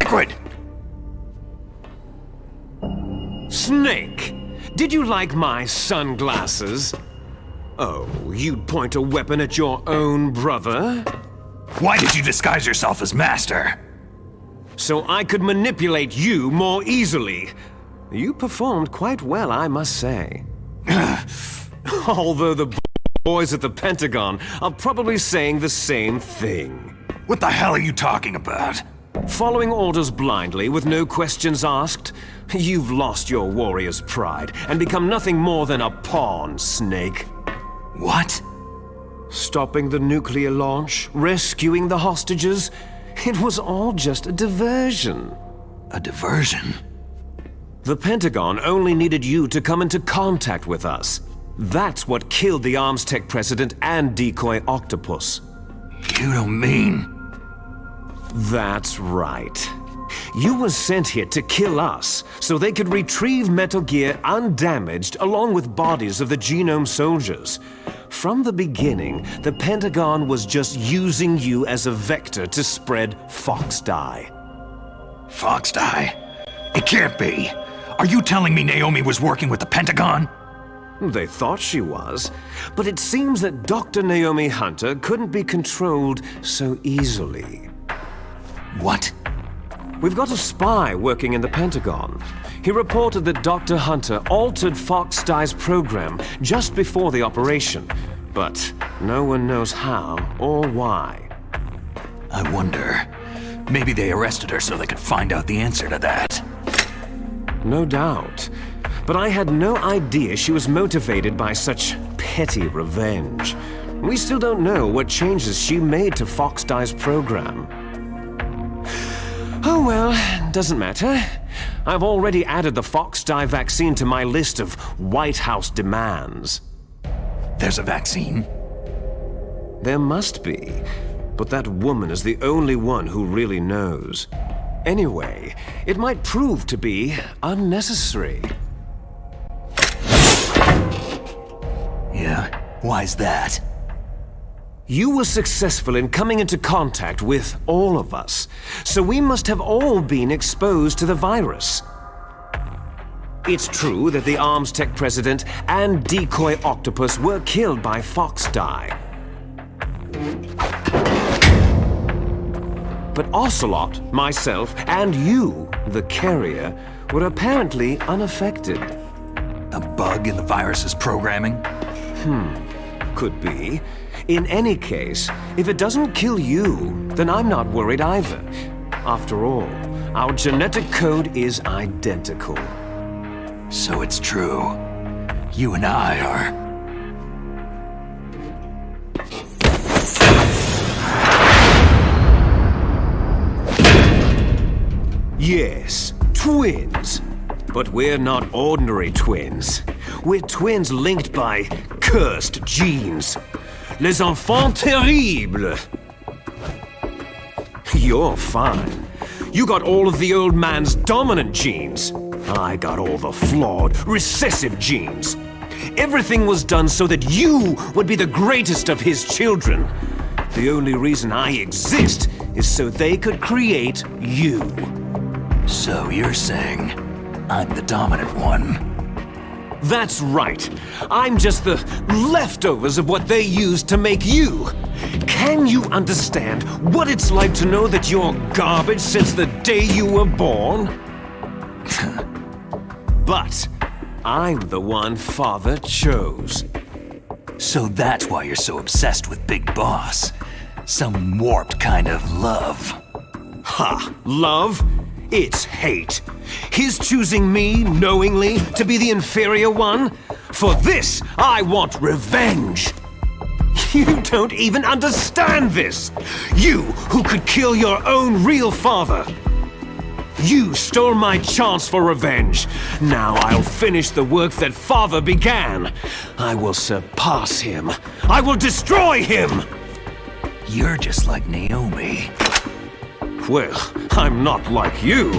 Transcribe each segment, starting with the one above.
liquid! Snake, did you like my sunglasses? Oh, you'd point a weapon at your own brother? Why did you disguise yourself as Master? So I could manipulate you more easily. You performed quite well, I must say. Although the boys at the Pentagon are probably saying the same thing. What the hell are you talking about? Following orders blindly with no questions asked, you've lost your warrior's pride and become nothing more than a pawn, Snake. What? Stopping the nuclear launch, rescuing the hostages, it was all just a diversion. A diversion? The Pentagon only needed you to come into contact with us. That's what killed the Arms Tech president and decoy octopus. You don't mean... That's right. You were sent here to kill us, so they could retrieve Metal Gear undamaged along with bodies of the Genome soldiers. From the beginning, the Pentagon was just using you as a vector to spread Fox Dye. Fox Dye? It can't be! Are you telling me Naomi was working with the Pentagon? They thought she was, but it seems that Dr. Naomi Hunter couldn't be controlled so easily. What? We've got a spy working in the Pentagon. He reported that Dr. Hunter altered Fox Dye's program just before the operation, but no one knows how or why. I wonder, maybe they arrested her so they could find out the answer to that. No doubt. But I had no idea she was motivated by such petty revenge. We still don't know what changes she made to Fox Dye's program. Oh well, doesn't matter. I've already added the Fox Dye vaccine to my list of White House demands. There's a vaccine? There must be, but that woman is the only one who really knows. Anyway, it might prove to be unnecessary. Yeah? Why's that? You were successful in coming into contact with all of us, so we must have all been exposed to the virus. It's true that the Arms Tech president and decoy octopus were killed by Fox Dye. But Ocelot, myself, and you, the carrier, were apparently unaffected. A bug in the virus's programming? Could be. In any case, if it doesn't kill you, then I'm not worried either. After all, our genetic code is identical. So it's true. You and I are... Yes, twins. But we're not ordinary twins. We're twins linked by cursed genes. Les enfants terribles. You're fine. You got all of the old man's dominant genes. I got all the flawed, recessive genes. Everything was done so that you would be the greatest of his children. The only reason I exist is so they could create you. So you're saying I'm the dominant one? That's right. I'm just the leftovers of what they used to make you. Can you understand what it's like to know that you're garbage since the day you were born? But I'm the one Father chose. So that's why you're so obsessed with Big Boss. Some warped kind of love. Ha! Love? It's hate. His choosing me, knowingly, to be the inferior one? For this, I want revenge. You don't even understand this. You, who could kill your own real father. You stole my chance for revenge. Now I'll finish the work that Father began. I will surpass him. I will destroy him. You're just like Naomi. Well, I'm not like you.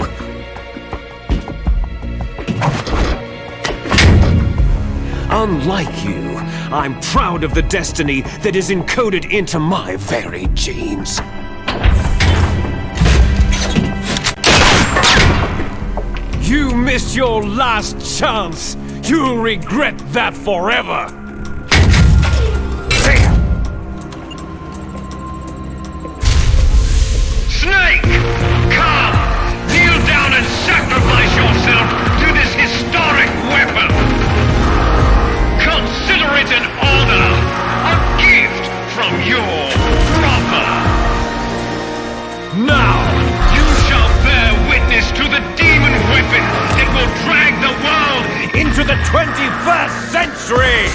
Unlike you, I'm proud of the destiny that is encoded into my very genes. You missed your last chance! You'll regret that forever! Snake! Come! Kneel down and sacrifice yourself to this historic weapon! Consider it an honor! A gift from your brother! Now! You shall bear witness to the demon weapon that will drag the world Into the 21st century!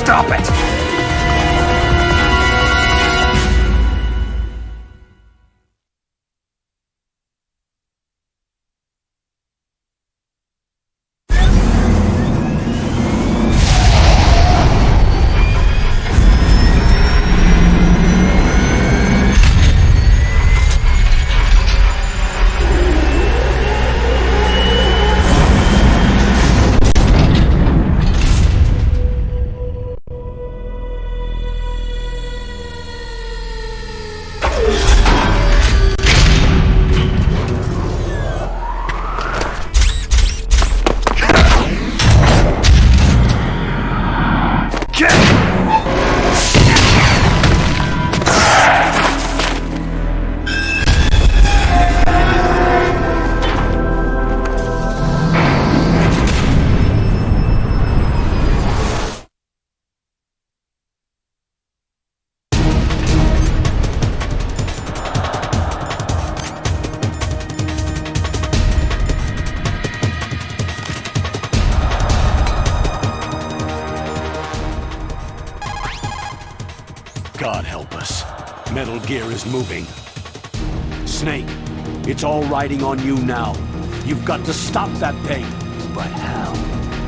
Stop it! God help us. Metal Gear is moving. Snake, it's all riding on you now. You've got to stop that thing. But how?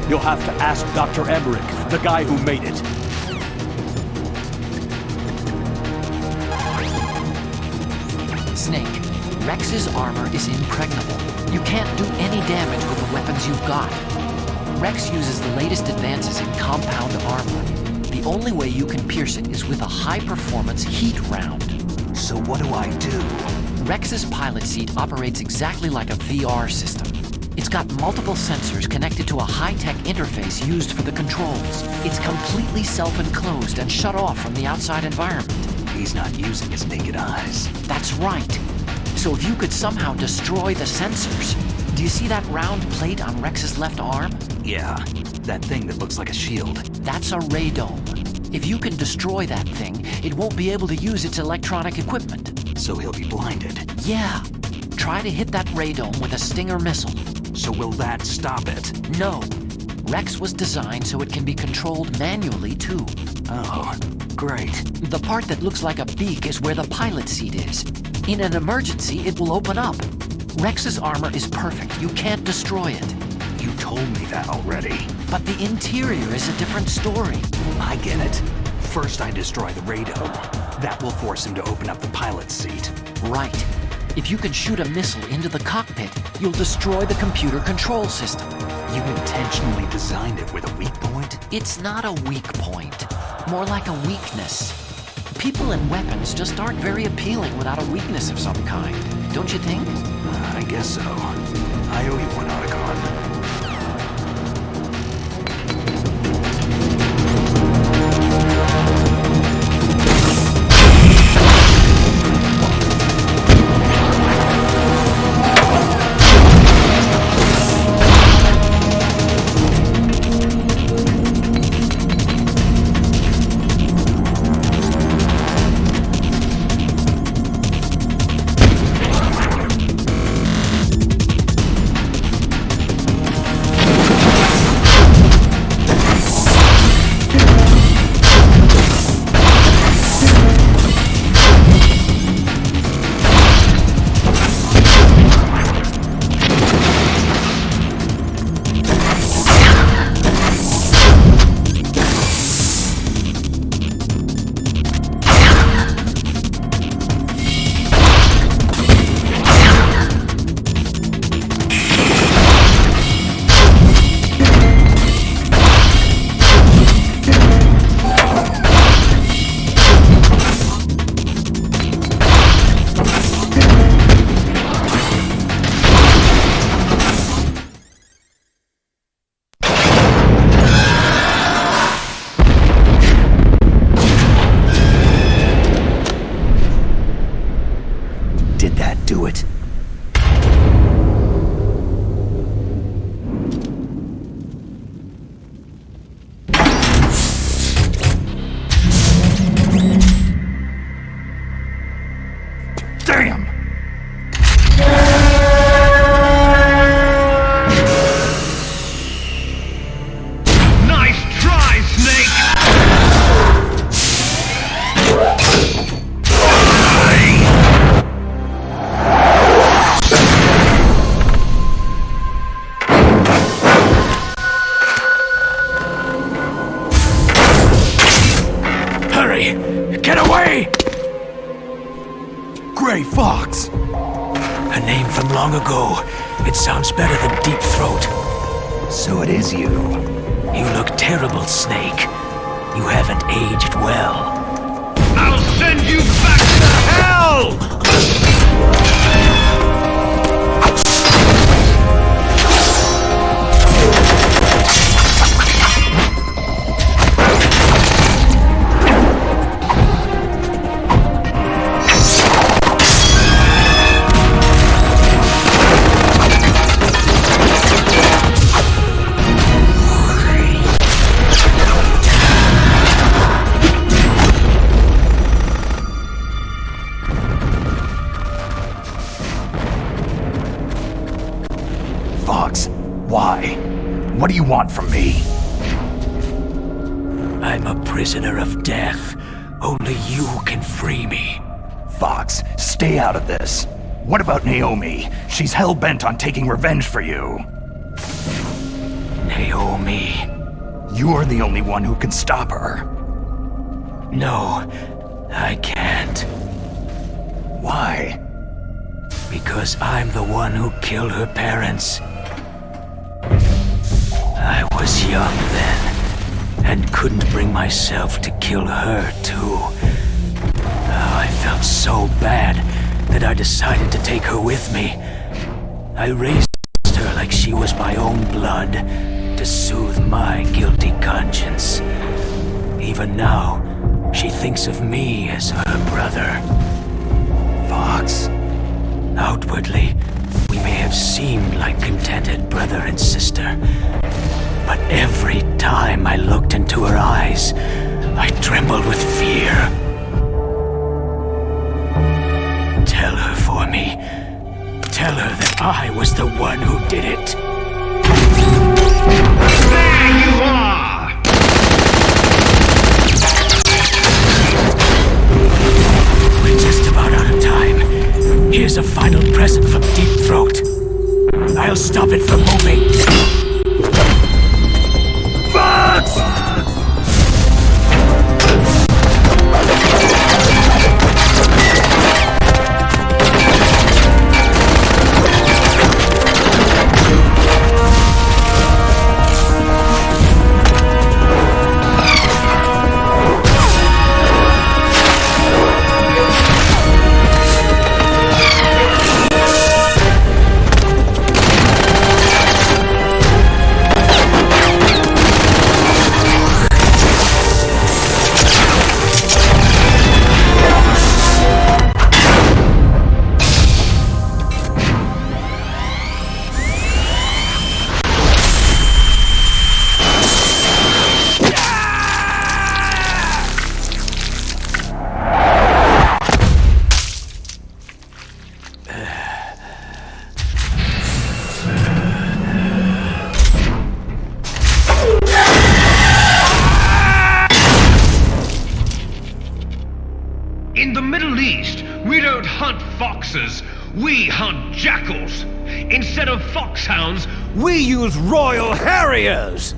You'll have to ask Dr. Emmerich, the guy who made it. Snake, Rex's armor is impregnable. You can't do any damage with the weapons you've got. Rex uses the latest advances in compound armor. The only way you can pierce it is with a high-performance heat round. So what do I do? Rex's pilot seat operates exactly like a VR system. It's got multiple sensors connected to a high-tech interface used for the controls. It's completely self-enclosed and shut off from the outside environment. He's not using his naked eyes. That's right. So if you could somehow destroy the sensors... Do you see that round plate on Rex's left arm? Yeah, that thing that looks like a shield. That's a radome. If you can destroy that thing, it won't be able to use its electronic equipment. So he'll be blinded. Yeah. Try to hit that radome with a Stinger missile. So will that stop it? No. Rex was designed so it can be controlled manually, too. Oh, great. The part that looks like a beak is where the pilot seat is. In an emergency, it will open up. Rex's armor is perfect. You can't destroy it. You told me that already. But the interior is a different story. I get it. First I destroy the radome. That will force him to open up the pilot's seat. Right. If you can shoot a missile into the cockpit, you'll destroy the computer control system. You intentionally designed it with a weak point? It's not a weak point. More like a weakness. People and weapons just aren't very appealing without a weakness of some kind. Don't you think? I guess so. I owe you one, Otacon. Gary! Get away! Gray Fox! A name from long ago. It sounds better than Deep Throat. So it is you. You look terrible, Snake. You haven't aged well. I'll send you back to hell! Fox, why? What do you want from me? I'm a prisoner of death. Only you can free me. Fox, stay out of this. What about Naomi? She's hell-bent on taking revenge for you. Naomi? You're the only one who can stop her. No, I can't. Why? Because I'm the one who killed her parents. I was young then, and couldn't bring myself to kill her too. Oh, I felt so bad that I decided to take her with me. I raised her like she was my own blood, to soothe my guilty conscience. Even now, she thinks of me as her brother. Fox. Outwardly, we may have seemed like contented brother and sister, but every time I looked into her eyes, I trembled with fear. Tell her for me. Tell her that I was the one who did it. There you are! We're just about out of time. Here's a final present from Deep Throat. I'll stop it from moving. Fox! In the Middle East, we don't hunt foxes, we hunt jackals. Instead of foxhounds, We use Royal Harriers!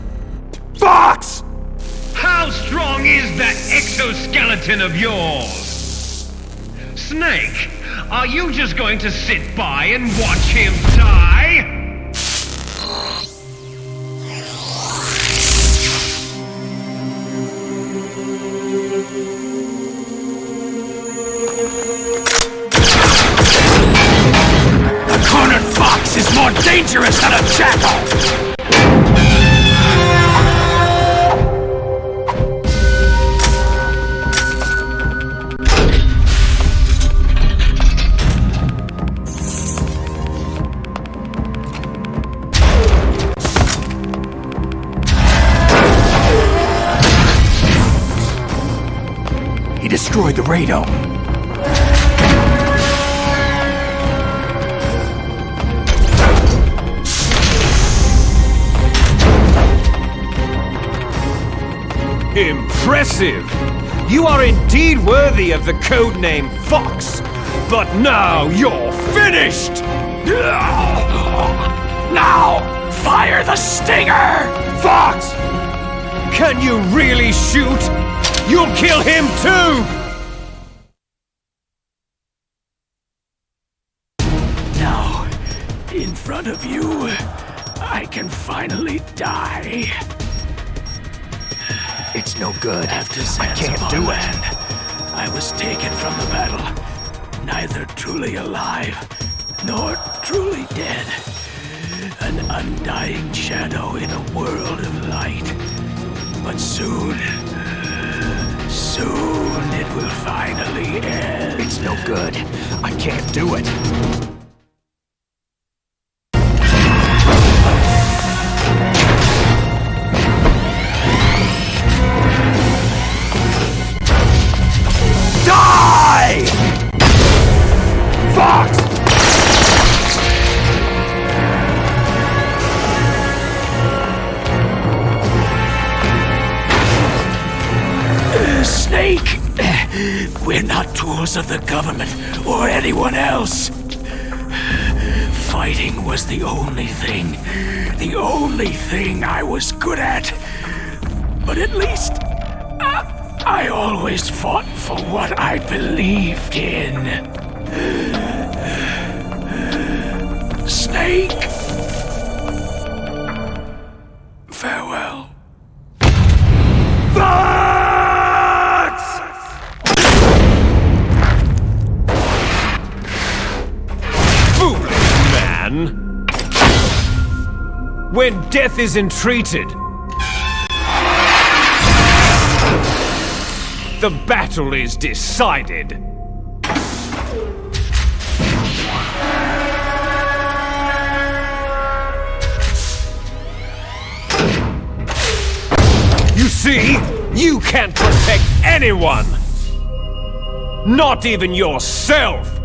Fox! how strong is that exoskeleton of yours? Snake, are you just going to sit by and watch him die? A cornered fox is more dangerous than a jackal! He destroyed the radome. Impressive! You are indeed worthy of the codename Fox, but now you're finished! Now, fire the stinger! Fox! Can you really shoot? you'll kill him too! Now, in front of you, I can finally die. It's no good. After I can't do it. land, I was taken from the battle, neither truly alive nor truly dead. An undying shadow in a world of light. But soon it will finally end. It's no good. I can't do it. Die! Fox! Snake! We're not tools of the government or anyone else. Fighting was the only thing I was good at. But at least I always fought for what I believed in. Snake! Farewell. When death is entreated, the battle is decided. You see, you can't protect anyone! Not even yourself!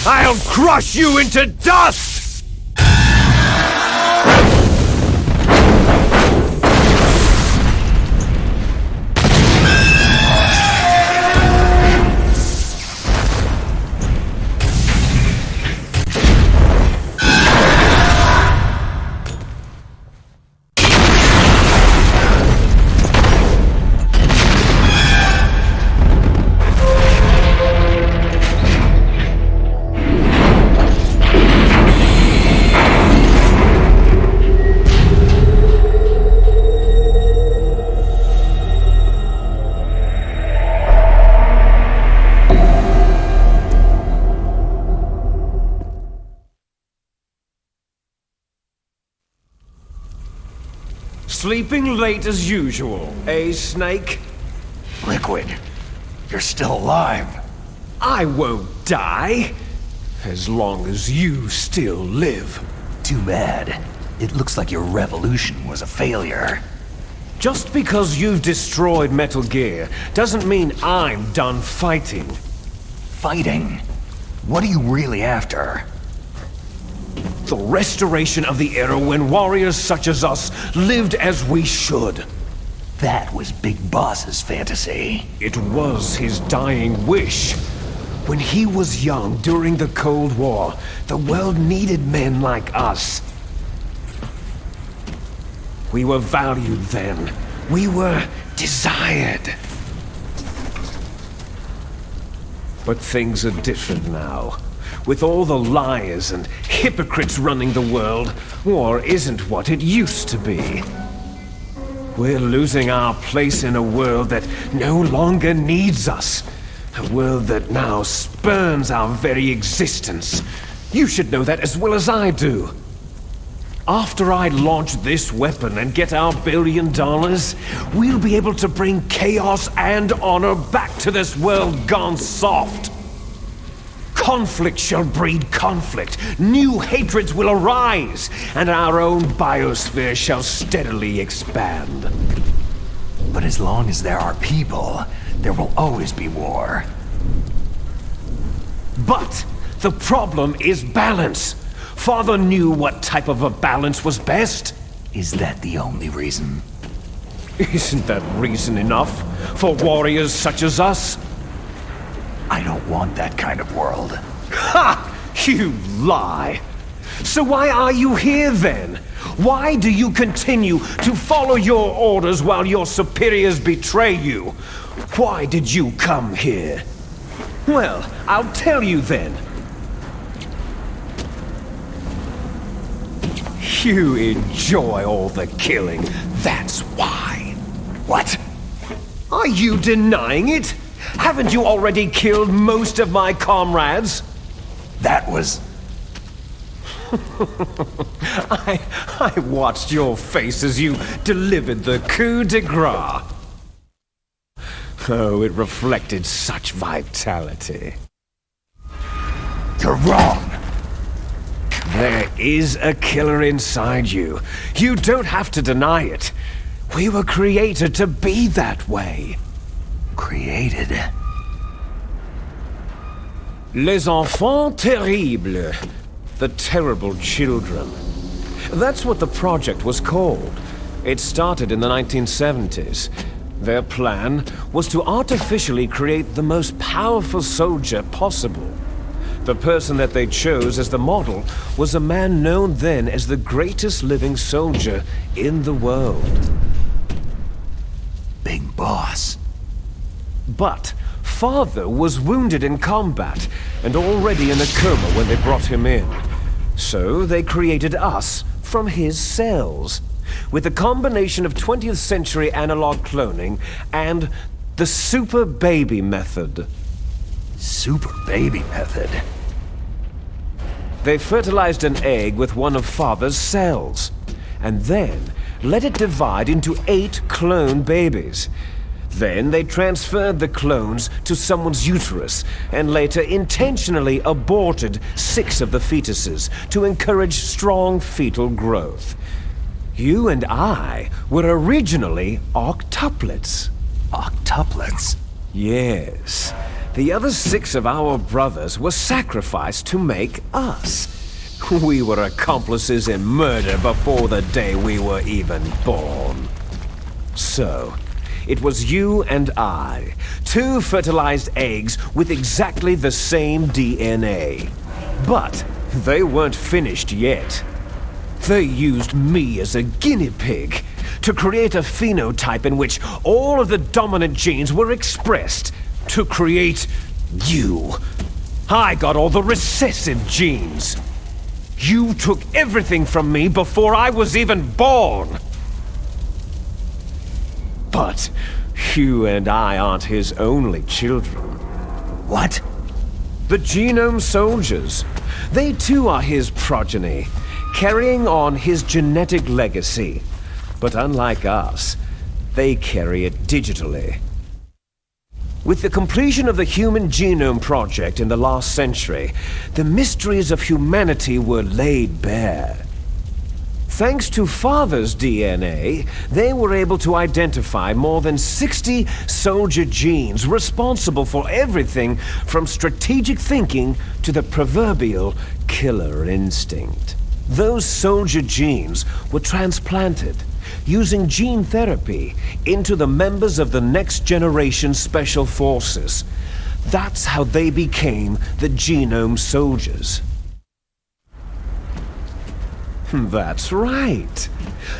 I'll crush you into dust! Sleeping late as usual, eh, Snake? Liquid, you're still alive. I won't die. As long as you still live. Too bad. It looks like your revolution was a failure. Just because you've destroyed Metal Gear doesn't mean I'm done fighting. Fighting? What are you really after? The restoration of the era when warriors such as us lived as we should. That was Big Boss's fantasy. It was his dying wish. When he was young during the Cold War, the world needed men like us. We were valued then. We were desired. But things are different now. With all the liars and hypocrites running the world, war isn't what it used to be. We're losing our place in a world that no longer needs us. A world that now spurns our very existence. You should know that as well as I do. After I launch this weapon and get our $1 billion, we'll be able to bring chaos and honor back to this world gone soft. Conflict shall breed conflict. New hatreds will arise, and our own biosphere shall steadily expand. But as long as there are people, there will always be war. But the problem is balance. Father knew what type of a balance was best. Is that the only reason? Isn't that reason enough for warriors such as us? I don't want that kind of world. Ha! You lie! So why are you here then? Why do you continue to follow your orders while your superiors betray you? Why did you come here? Well, I'll tell you then. You enjoy all the killing, that's why. What? Are you denying it? Haven't you already killed most of my comrades? That was... I watched your face as you delivered the coup de grace. Oh, it reflected such vitality. You're wrong! There is a killer inside you. You don't have to deny it. We were created to be that way. Created? Les enfants terribles. The terrible children. That's what the project was called. It started in the 1970s. Their plan was to artificially create the most powerful soldier possible. The person that they chose as the model was a man known then as the greatest living soldier in the world. Big Boss. But Father was wounded in combat and already in a coma when they brought him in. So they created us from his cells, with a combination of 20th century analog cloning and the super baby method. Super baby method? They fertilized an egg with one of Father's cells, and then let it divide into 8 clone babies. Then they transferred the clones to someone's uterus, and later intentionally aborted 6 of the fetuses to encourage strong fetal growth. You and I were originally octuplets. Octuplets? Yes. The other 6 of our brothers were sacrificed to make us. We were accomplices in murder before the day we were even born. So, it was you and I, 2 fertilized eggs with exactly the same DNA. But they weren't finished yet. They used me as a guinea pig to create a phenotype in which all of the dominant genes were expressed to create you. I got all the recessive genes. You took everything from me before I was even born. But you and I aren't his only children. What? The Genome Soldiers. They too are his progeny, carrying on his genetic legacy. But unlike us, they carry it digitally. With the completion of the Human Genome Project in the last century, the mysteries of humanity were laid bare. Thanks to Father's DNA, they were able to identify more than 60 soldier genes responsible for everything from strategic thinking to the proverbial killer instinct. Those soldier genes were transplanted using gene therapy into the members of the next generation special forces. That's how they became the Genome Soldiers. That's right.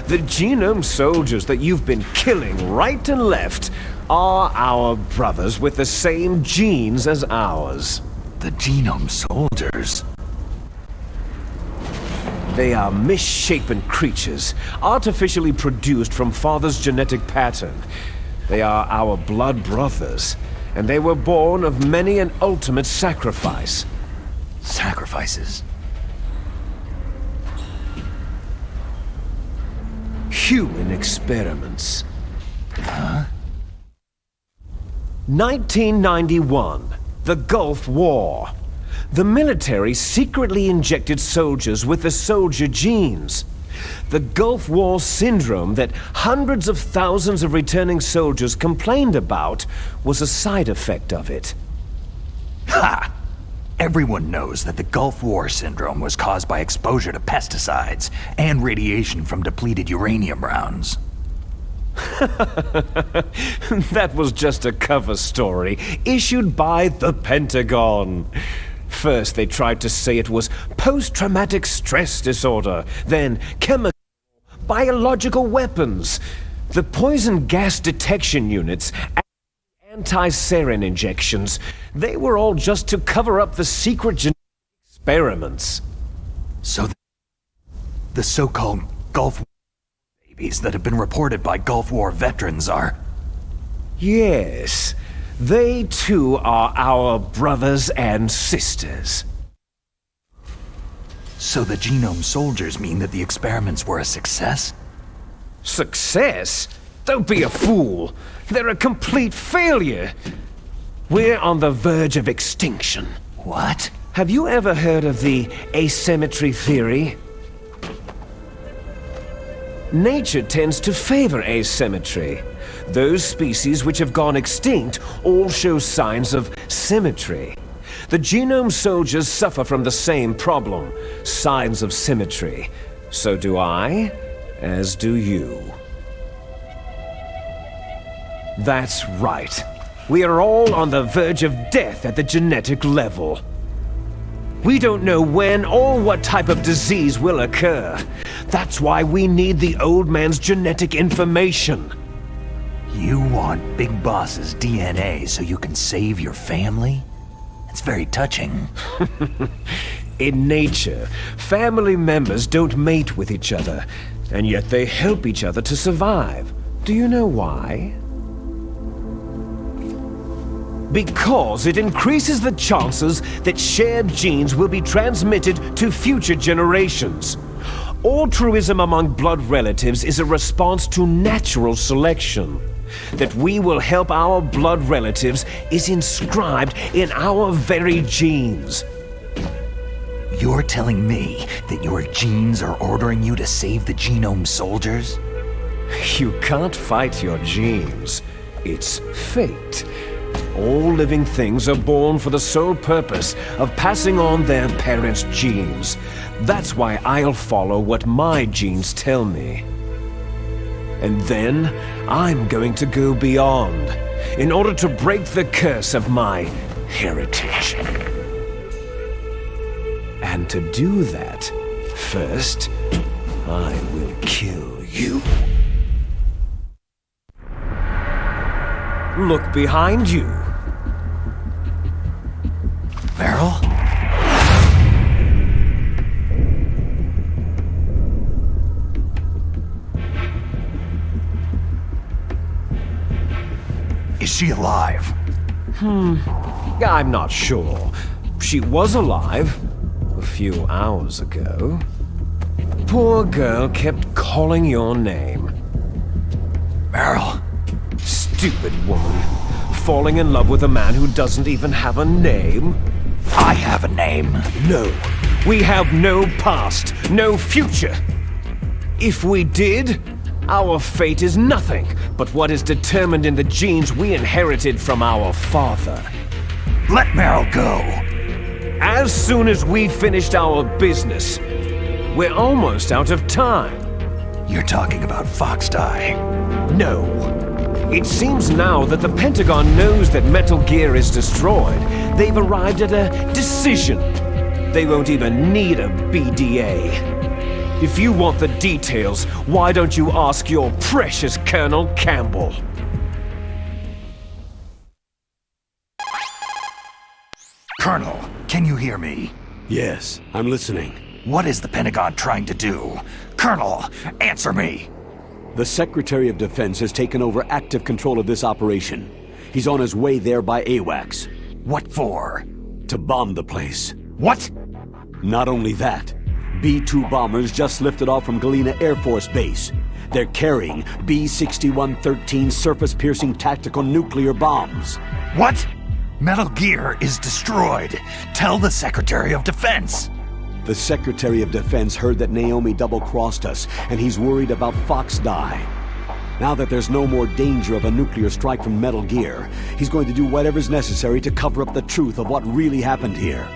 The Genome Soldiers that you've been killing right and left are our brothers with the same genes as ours. The Genome Soldiers? They are misshapen creatures, artificially produced from Father's genetic pattern. They are our blood brothers, and they were born of many an ultimate sacrifice. Sacrifices? Human experiments. Huh? 1991, the Gulf War. The military secretly injected soldiers with the soldier genes. The Gulf War syndrome that hundreds of thousands of returning soldiers complained about was a side effect of it. Ha! Everyone knows that the Gulf War syndrome was caused by exposure to pesticides and radiation from depleted uranium rounds. That was just a cover story issued by the Pentagon. First, they tried to say it was post-traumatic stress disorder, then chemical, biological weapons. The poison gas detection units, anti-sarin injections, they were all just to cover up the secret genetic experiments. So the so-called Gulf War babies that have been reported by Gulf War veterans are... Yes. They too are our brothers and sisters. So the Genome Soldiers mean that the experiments were a success? Success? Don't be a fool. They're a complete failure. We're on the verge of extinction. What? Have you ever heard of the asymmetry theory? Nature tends to favor asymmetry. Those species which have gone extinct all show signs of symmetry. The Genome Soldiers suffer from the same problem, signs of symmetry. So do I, as do you. That's right. We are all on the verge of death at the genetic level. We don't know when or what type of disease will occur. That's why we need the old man's genetic information. You want Big Boss's DNA so you can save your family? It's very touching. In nature, family members don't mate with each other, and yet they help each other to survive. Do you know why? Because it increases the chances that shared genes will be transmitted to future generations. Altruism among blood relatives is a response to natural selection. That we will help our blood relatives is inscribed in our very genes. You're telling me that your genes are ordering you to save the Genome Soldiers? You can't fight your genes. It's fate. All living things are born for the sole purpose of passing on their parents' genes. That's why I'll follow what my genes tell me. And then, I'm going to go beyond, in order to break the curse of my heritage. And to do that, first, I will kill you. Look behind you. Meryl? Is she alive? I'm not sure. She was alive a few hours ago. Poor girl kept calling your name. Meryl. Stupid woman. Falling in love with a man who doesn't even have a name? I have a name. No. We have no past, no future. If we did, our fate is nothing but what is determined in the genes we inherited from our father. Let Meryl go. As soon as we finished our business, we're almost out of time. You're talking about Fox Die. No. It seems now that the Pentagon knows that Metal Gear is destroyed. They've arrived at a decision. They won't even need a BDA. If you want the details, why don't you ask your precious Colonel Campbell? Colonel, can you hear me? Yes, I'm listening. What is the Pentagon trying to do? Colonel, answer me! The Secretary of Defense has taken over active control of this operation. He's on his way there by AWACS. What for? To bomb the place. What? Not only that, B-2 bombers just lifted off from Galena Air Force Base. They're carrying B-6113 surface-piercing tactical nuclear bombs. What? Metal Gear is destroyed. Tell the Secretary of Defense. The Secretary of Defense heard that Naomi double-crossed us, and he's worried about Fox Die. Now that there's no more danger of a nuclear strike from Metal Gear, he's going to do whatever's necessary to cover up the truth of what really happened here.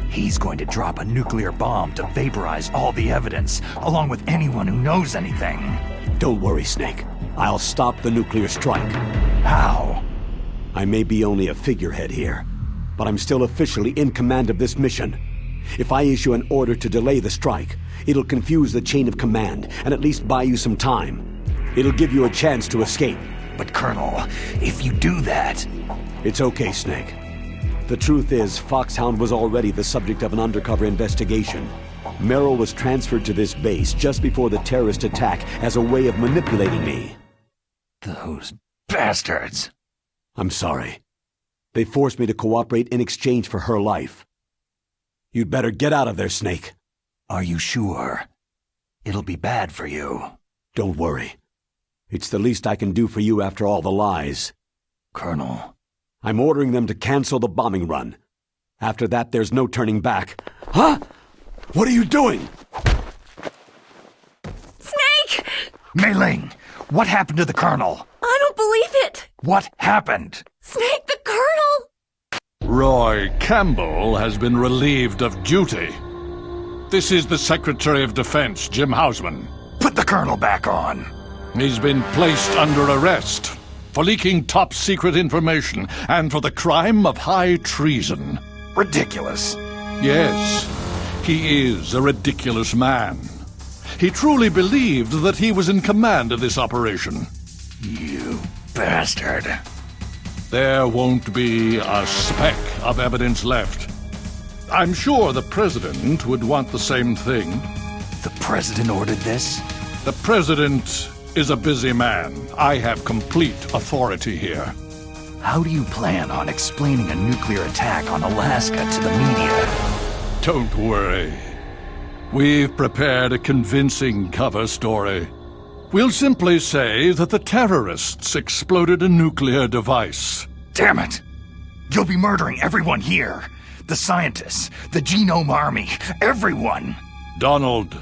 He's going to drop a nuclear bomb to vaporize all the evidence, along with anyone who knows anything. Don't worry, Snake. I'll stop the nuclear strike. How? I may be only a figurehead here, but I'm still officially in command of this mission. If I issue an order to delay the strike, it'll confuse the chain of command and at least buy you some time. It'll give you a chance to escape. But Colonel, if you do that... It's okay, Snake. The truth is, Foxhound was already the subject of an undercover investigation. Meryl was transferred to this base just before the terrorist attack as a way of manipulating me. Those bastards. I'm sorry. They forced me to cooperate in exchange for her life. You'd better get out of there, Snake. Are you sure? It'll be bad for you. Don't worry. It's the least I can do for you after all the lies. Colonel. I'm ordering them to cancel the bombing run. After that, there's no turning back. Huh? What are you doing? Snake! Mei Ling, what happened to the Colonel? I don't believe it! What happened? Snake, the Colonel! Roy Campbell has been relieved of duty. This is the Secretary of Defense, Jim Hausman. Put the Colonel back on. He's been placed under arrest for leaking top-secret information and for the crime of high treason. Ridiculous. Yes, he is a ridiculous man. He truly believed that he was in command of this operation. You bastard. There won't be a speck of evidence left. I'm sure the President would want the same thing. The President ordered this? The President is a busy man. I have complete authority here. How do you plan on explaining a nuclear attack on Alaska to the media? Don't worry. We've prepared a convincing cover story. We'll simply say that the terrorists exploded a nuclear device. Damn it! You'll be murdering everyone here. The scientists, the Genome Army, everyone! Donald,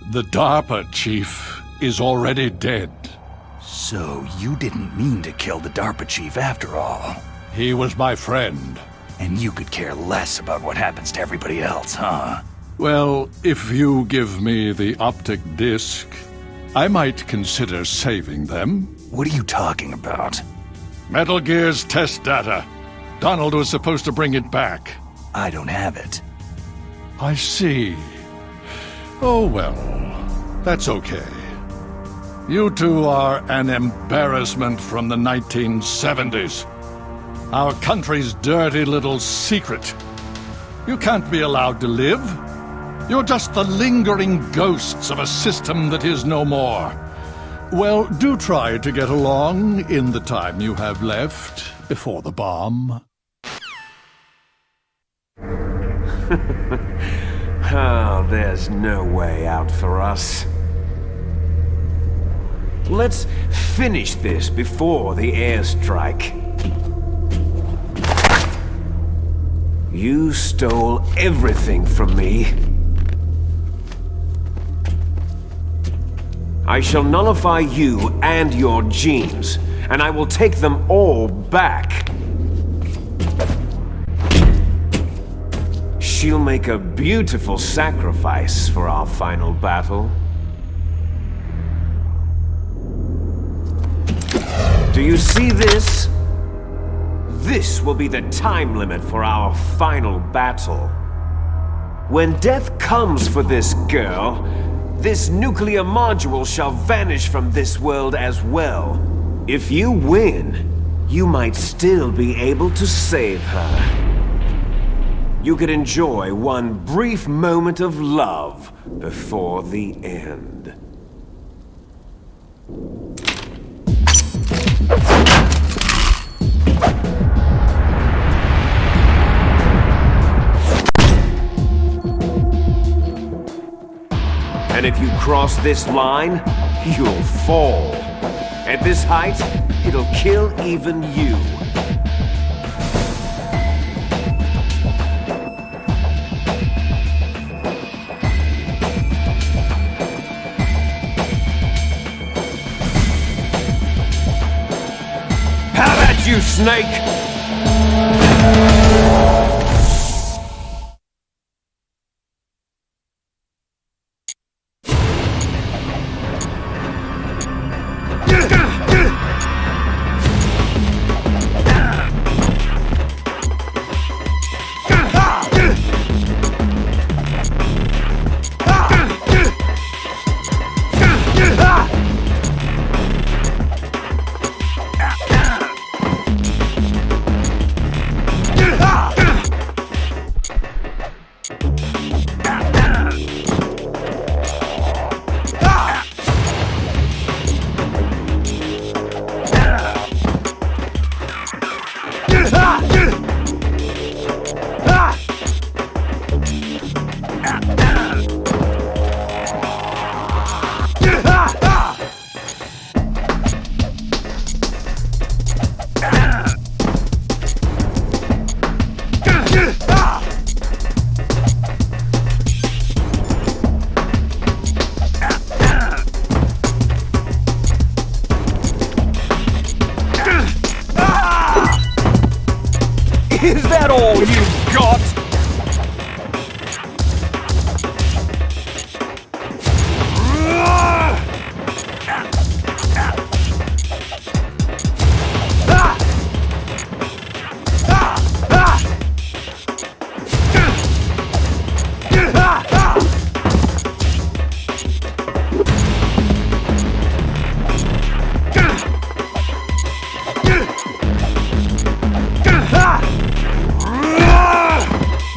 the DARPA chief, is already dead. So you didn't mean to kill the DARPA chief after all. He was my friend. And you could care less about what happens to everybody else, huh? Well, if you give me the optic disc, I might consider saving them. What are you talking about? Metal Gear's test data. Donald was supposed to bring it back. I don't have it. I see. Oh well, that's okay. You two are an embarrassment from the 1970s. Our country's dirty little secret. You can't be allowed to live. You're just the lingering ghosts of a system that is no more. Well, do try to get along in the time you have left before the bomb. Oh, there's no way out for us. Let's finish this before the airstrike. You stole everything from me. I shall nullify you and your genes, and I will take them all back. She'll make a beautiful sacrifice for our final battle. Do you see this? This will be the time limit for our final battle. When death comes for this girl, this nuclear module shall vanish from this world as well. If you win, you might still be able to save her. You could enjoy one brief moment of love before the end. And if you cross this line, you'll fall. At this height, it'll kill even you. How about you, Snake? Is that all you've got?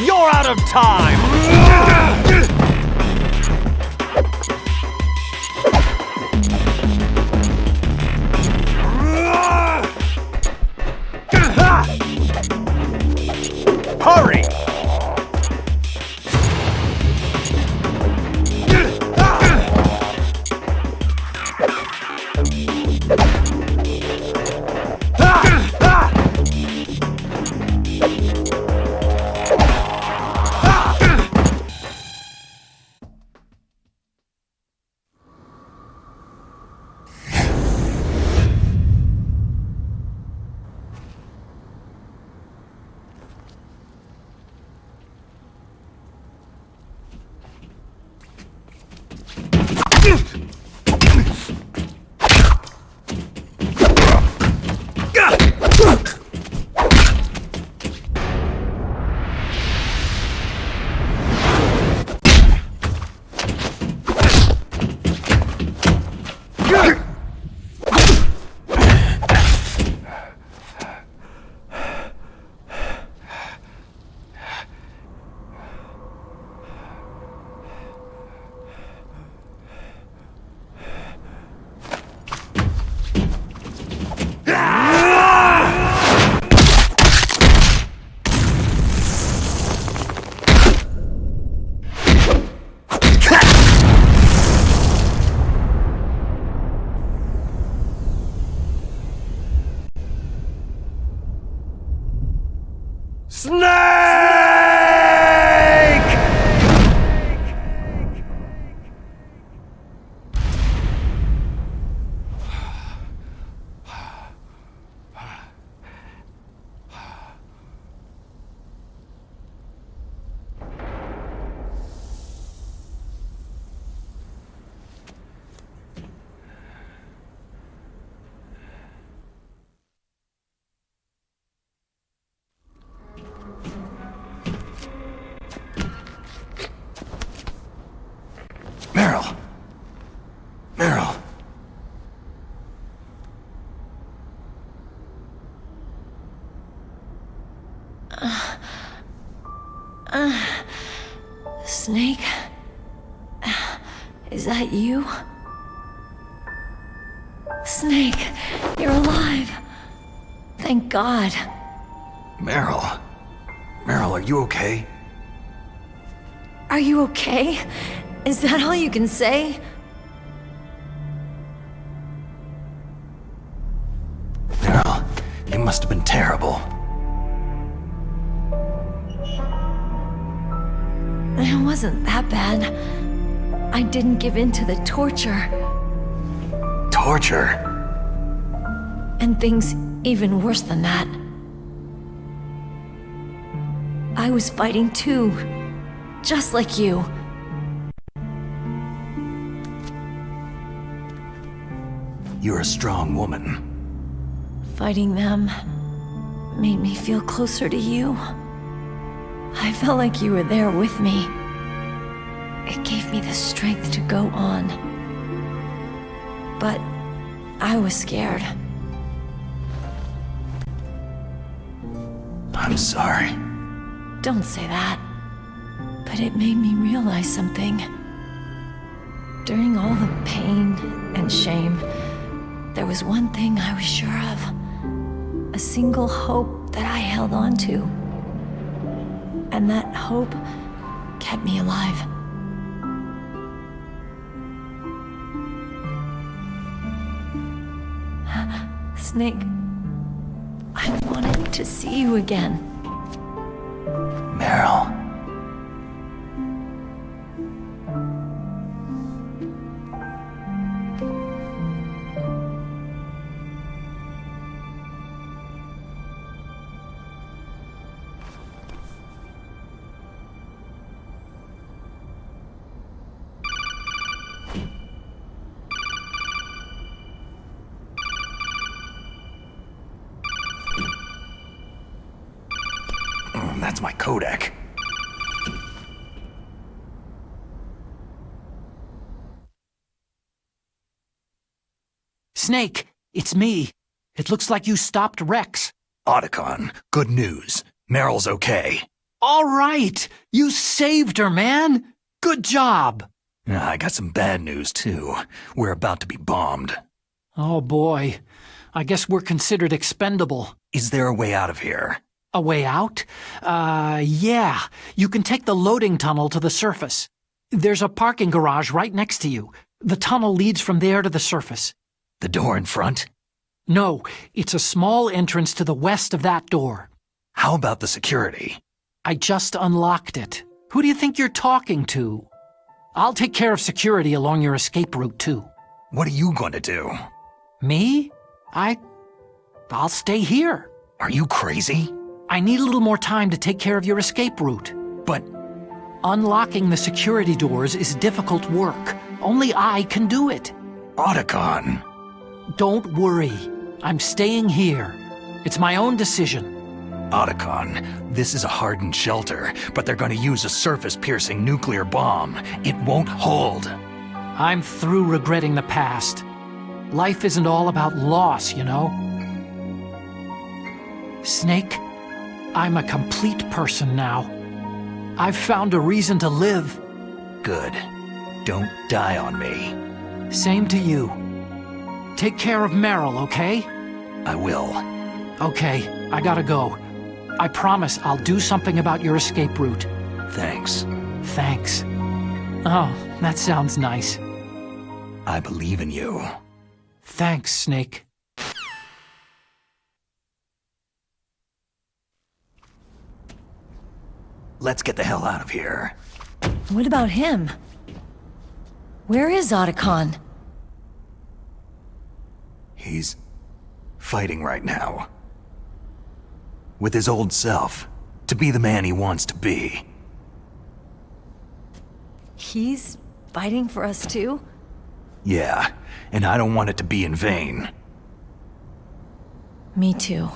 You're out of time! Hurry! Snake! Meryl! Meryl! Snake? Is that you? Snake, you're alive. Thank God. Meryl? Meryl, are you okay? Are you okay? Is that all you can say? Meryl, you must have been terrible. It wasn't that bad. I didn't give in to the torture. Torture? And things even worse than that. I was fighting too. Just like you. You're a strong woman. Fighting them made me feel closer to you. I felt like you were there with me. It gave me the strength to go on. But I was scared. I'm sorry. Don't say that. But it made me realize something. During all the pain and shame, there was one thing I was sure of. A single hope that I held on to. And that hope kept me alive. Snake, I wanted to see you again. Meryl. That's my codec. Snake, it's me. It looks like you stopped Rex. Otacon, good news. Meryl's okay. All right! You saved her, man! Good job! I got some bad news, too. We're about to be bombed. Oh boy. I guess we're considered expendable. Is there a way out of here? A way out? Yeah. You can take the loading tunnel to the surface. There's a parking garage right next to you. The tunnel leads from there to the surface. The door in front? No, it's a small entrance to the west of that door. How about the security? I just unlocked it. Who do you think you're talking to? I'll take care of security along your escape route, too. What are you going to do? Me? I'll stay here. Are you crazy? I need a little more time to take care of your escape route. But unlocking the security doors is difficult work. Only I can do it. Otacon. Don't worry. I'm staying here. It's my own decision. Otacon, this is a hardened shelter, but they're going to use a surface-piercing nuclear bomb. It won't hold. I'm through regretting the past. Life isn't all about loss, you know? Snake, I'm a complete person now. I've found a reason to live. Good. Don't die on me. Same to you. Take care of Meryl, okay? I will. Okay, I gotta go. I promise I'll do something about your escape route. Thanks. Thanks. Oh, that sounds nice. I believe in you. Thanks, Snake. let's get the hell out of here. What about him? Where is Otacon? He's fighting right now. With his old self, to be the man he wants to be. He's fighting for us too? Yeah, and I don't want it to be in vain. Me too.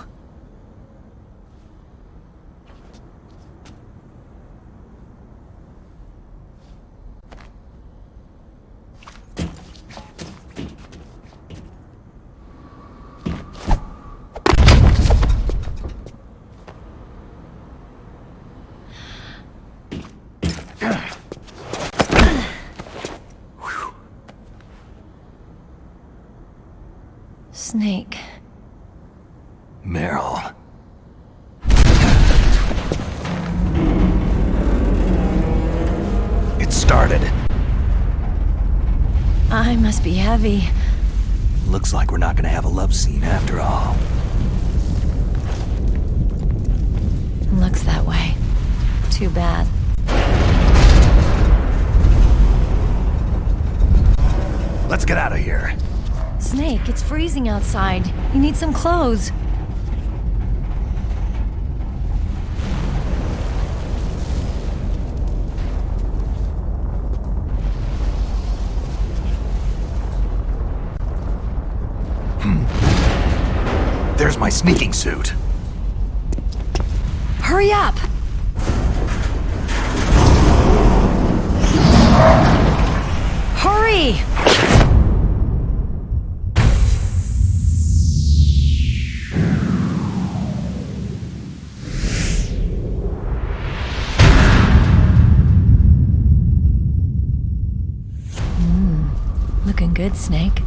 Snake. Meryl. It started. I must be heavy. Looks like we're not gonna have a love scene after all. Looks that way. Too bad. Let's get out of here. Snake, it's freezing outside. You need some clothes. There's my sneaking suit. Hurry up! Hurry! Looking good, Snake.